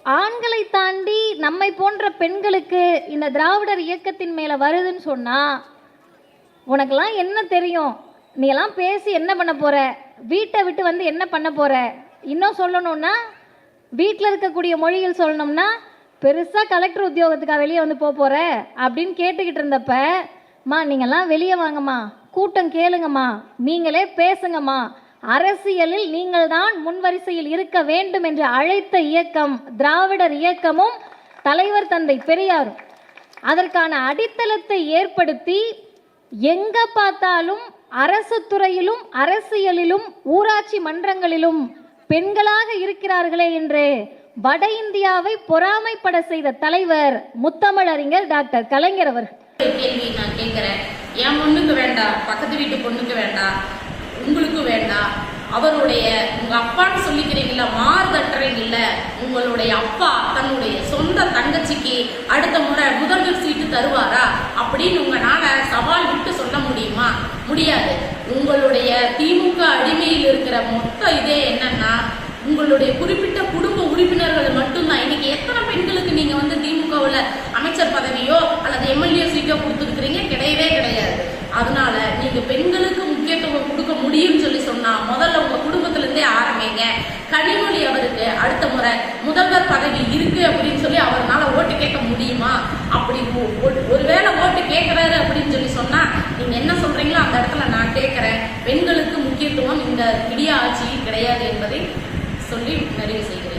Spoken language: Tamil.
ஆண்களை தாண்டி நம்மை போன்ற பெண்களுக்கு இந்த திராவிடர் இயக்கத்தின் மேலே வருதுன்னு சொன்னால், உனக்கெல்லாம் என்ன தெரியும், நீ எல்லாம் பேசி என்ன பண்ண போகிற, வீட்டை விட்டு வந்து என்ன பண்ண போகிற, இன்னும் சொல்லணும்னா வீட்டில் இருக்கக்கூடிய மொழியில் சொல்லணும்னா பெருசாக கலெக்டர் உத்தியோகத்துக்காக வெளியே வந்து போகிற அப்படின்னு கேட்டுக்கிட்டு இருந்தப்ப, நீங்கள்லாம் வெளியே வாங்கம்மா, கூட்டம் கேளுங்கம்மா, நீங்களே பேசுங்கம்மா, அரசியலில் நீங்கள் தான் முன்வரிசையில் இருக்க வேண்டும் என்று அழைத்த இயக்கம் திராவிடர் இயக்கமும் தலைவர் தந்தை பெரியாரும் அதற்கான அடித்தளத்தை ஏற்படுத்தி எங்க பார்த்தாலும் அரசு துறையிலும் அரசியலிலும் ஊராட்சி மன்றங்களிலும் பெண்களாக இருக்கிறார்களே என்று வட இந்தியாவை பொறாமைப்பட செய்த தலைவர் முத்தமிழறிஞர் டாக்டர் கலைஞர் அவர்கள். கேள்வி நான் கேட்கிறேன், என் பொண்ணுக்கு வேண்டாம், பக்கத்து வீட்டு பொண்ணுக்கு வேண்டாம், உங்களுக்கு வேண்டாம், அவருடைய உங்க அப்பான்னு சொல்லிக்கிறீங்களா, மாறுதட்டுறீங்கல்ல, உங்களுடைய அப்பா தன்னுடைய சொந்த தங்கச்சிக்கு அடுத்த முறை முதல்வர் சீட்டு தருவாரா அப்படின்னு உங்களால சவால் விட்டு சொல்ல முடியுமா? முடியாது. உங்களுடைய திமுக அடிமையில் இருக்கிற மொத்த இதே என்னன்னா, உங்களுடைய குறிப்பிட்ட குடும்ப உறுப்பினர்கள் மட்டும்தான். இன்னைக்கு எத்தனை பெண்களுக்கு நீங்க வந்து திமுகவில் அமைச்சர் பதவியோ அல்லது எம்எல்ஏ சீட்டோ கொடுத்துருக்கிறீங்க? கிடையவே கிடையாது. அதனால நீங்க பெண்களுக்கு முக்கியத்துவம் கொடுக்க முடியும்னு சொல்லி சொன்னா முதல்ல உங்க குடும்பத்துல இருந்தே ஆரம்பிங்க. கனிமொழி அவருக்கு அடுத்த முறை முதல்வர் பதவி இருக்கு அப்படின்னு சொல்லி அவர்னால ஓட்டு கேட்க முடியுமா? அப்படி ஒருவேளை ஓட்டு கேட்கிறாரு அப்படின்னு சொல்லி சொன்னா நீங்க என்ன சொல்றீங்களோ அந்த இடத்துல நான் கேட்கிறேன், பெண்களுக்கு முக்கியத்துவம் இந்த விடிய ஆட்சியில் கிடையாது என்பதை சொல்லி நிறைவு செய்கிறேன்.